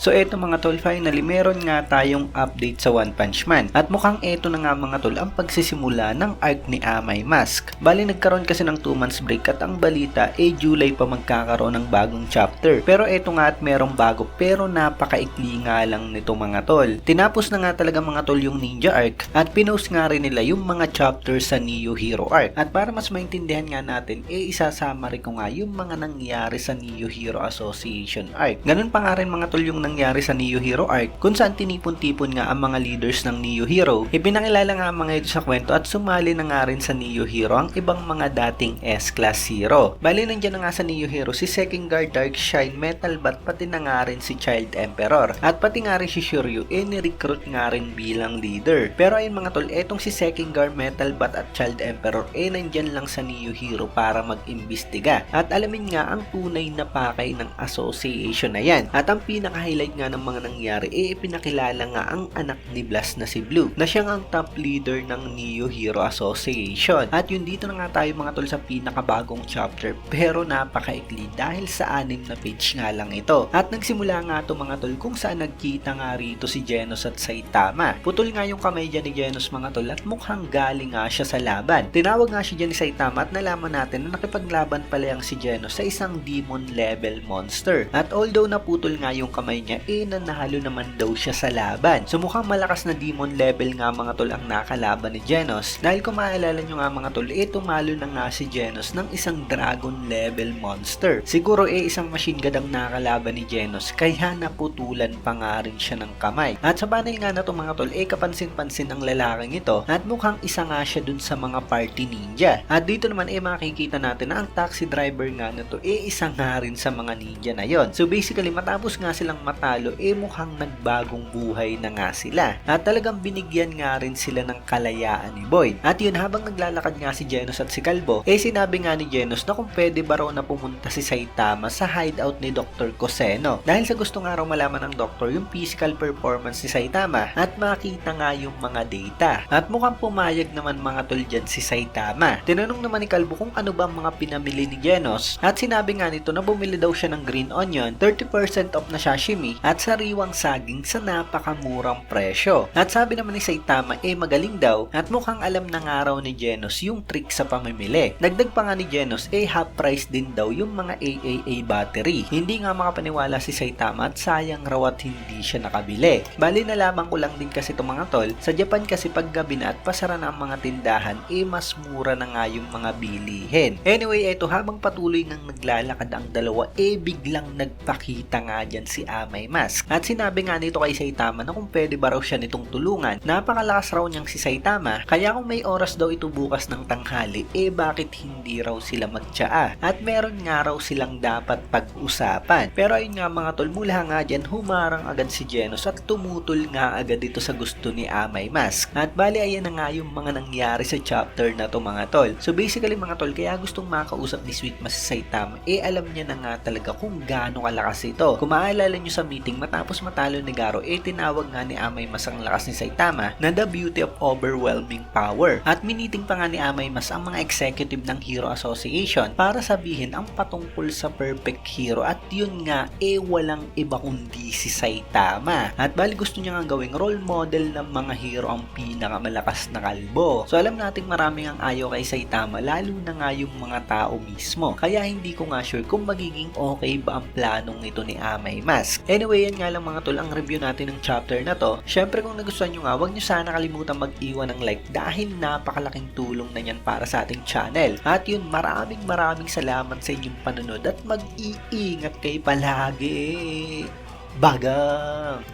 So eto mga tol, finally meron nga tayong update sa One Punch Man. At mukhang eto na nga mga tol ang pagsisimula ng arc ni Amay Mask. Bali nagkaroon kasi ng 2 months break at ang balita July pa magkakaroon ng bagong chapter. Pero eto nga at merong bago pero napakaikli nga lang nito mga tol. Tinapos na nga talaga mga tol yung Ninja arc at pinost nga rin nila yung mga chapters sa Neo Hero arc. At para mas maintindihan nga natin, isasama rin ko nga yung mga nangyari sa Neo Hero Association arc. Ganun pa nga rin mga tol yung nangyari sa Neo Hero arc kung saan tinipon-tipon nga ang mga leaders ng Neo Hero. Ipinakilala nga mga ito sa kwento at sumali na nga rin sa Neo Hero ang ibang mga dating S-Class Hero. Bali nandiyan na nga sa Neo Hero si Second Guard, Dark Shine, Metal Bat, pati na nga rin si Child Emperor. At pati nga rin si Shiryu ni-recruit nga rin bilang leader. Pero ayun mga tol, etong si Second Guard, Metal Bat at Child Emperor nandyan lang sa Neo Hero para mag-imbestiga. At alamin nga ang tunay na pakay ng association na yan. At ang pinaka-highlight nga ng mga nangyari ipinakilala nga ang anak ni Blast na si Blue na siyang ang top leader ng Neo Hero Association. At yun dito na nga tayo mga tol sa pinakabagong chapter pero napakaikli dahil sa 6 na page nga lang ito. At nagsimula nga to mga tol kung saan nagkita nga rito si Genos at Saitama. Putol nga yung kamay dyan ni Genos mga tol at mukhang galing nga siya sa laban. Tinawag nga siya dyan ni Saitama at nalaman natin na nakipaglaban pala yung si Genos sa isang demon level monster. At although naputol nga yung kamay niya, nanahalo naman daw siya sa laban. So mukhang malakas na demon level nga mga tol ang nakalaban ni Genos. Dahil kung maalala nyo nga mga tol, tumalo na nga si Genos ng isang dragon level monster. Siguro isang machine god ang nakalaban ni Genos kaya naputulan pa nga rin siya ng kamay. At sa panel nga na to mga tol, kapansin-pansin ang lalaking ito at mukhang isa nga siya dun sa mga party ninja. At dito naman makikita natin na ang taxi driver nga na to isa nga rin sa mga ninja na yon. So basically matapos nga silang matalo mukhang nagbagong buhay na nga sila. At talagang binigyan nga rin sila ng kalayaan ni Boyd. At yun habang naglalakad nga si Genos at si Kalbo, sinabi nga ni Genos na kung pwede ba raw na pumunta si Saitama sa hideout ni Dr. Koseno. Dahil sa gusto nga raw malaman ng doktor yung physical performance ni Saitama at makita nga yung mga data. At mukhang pumayag naman mga tol dyan si Saitama. Tinanong naman ni Kalbo kung ano ba mga pinamili ni Genos at sinabi nga nito na bumili daw siya ng green onion, 30% off na sashimi at sariwang saging sa napakamurang presyo. At sabi naman ni Saitama magaling daw at mukhang alam na nga raw ni Genos yung trick sa pamimili. Dagdag pa nga ni Genos half price din daw yung mga AAA battery. Hindi nga makapaniwala si Saitama at sayang raw at hindi siya nakabili. Bali nalaman ko lang din kasi itong mga tol, sa Japan kasi pag gabi na at pasara na ang mga tindahan mas mura na nga yung mga bilihin. Anyway, habang patuloy nang naglalakad ang dalawa biglang nagpakita nga dyan si Amay Mask. At sinabi nga nito kay Saitama na kung pwede ba raw siya nitong tulungan. Napakalakas raw niyang si Saitama kaya kung may oras daw ito bukas ng tanghali bakit hindi raw sila magtsaa? At meron nga raw silang dapat pag-usapan. Pero ayun nga mga tol, mula nga dyan humarang agad si Genos at tumutol nga agad dito sa gusto ni Amay Mask. At bali ayan na nga yung mga nangyari sa chapter na to mga tol. So basically mga tol, kaya gustong makausap ni Sweet Ma si Saitama alam niya na nga talaga kung gaano kalakas ito. Kung maalala nyo sa meeting matapos matalo ni Garo tinawag nga ni Amay Mas ang lakas ni Saitama na the beauty of overwhelming power. At miniting pa nga ni Amay Mas ang mga executive ng Hero Association para sabihin ang patungkol sa perfect hero at yun nga walang iba kundi si Saitama. At bali gusto niya nga gawing role model ng mga hero ang pinakamalakas na kalbo. So alam nating maraming ang ayaw kay Saitama lalo na nga yung mga tao mismo. Kaya hindi ko nga sure kung magiging okay ba ang planong ito ni Amay Mask. Anyway, yan nga lang mga tol ang review natin ng chapter na to. Syempre kung nagustuhan nyo nga, huwag nyo sana kalimutan mag-iwan ng like dahil napakalaking tulong na yan para sa ating channel. At yun, maraming salamat sa inyong panunod at mag-iingat kayo palagi. Bagang!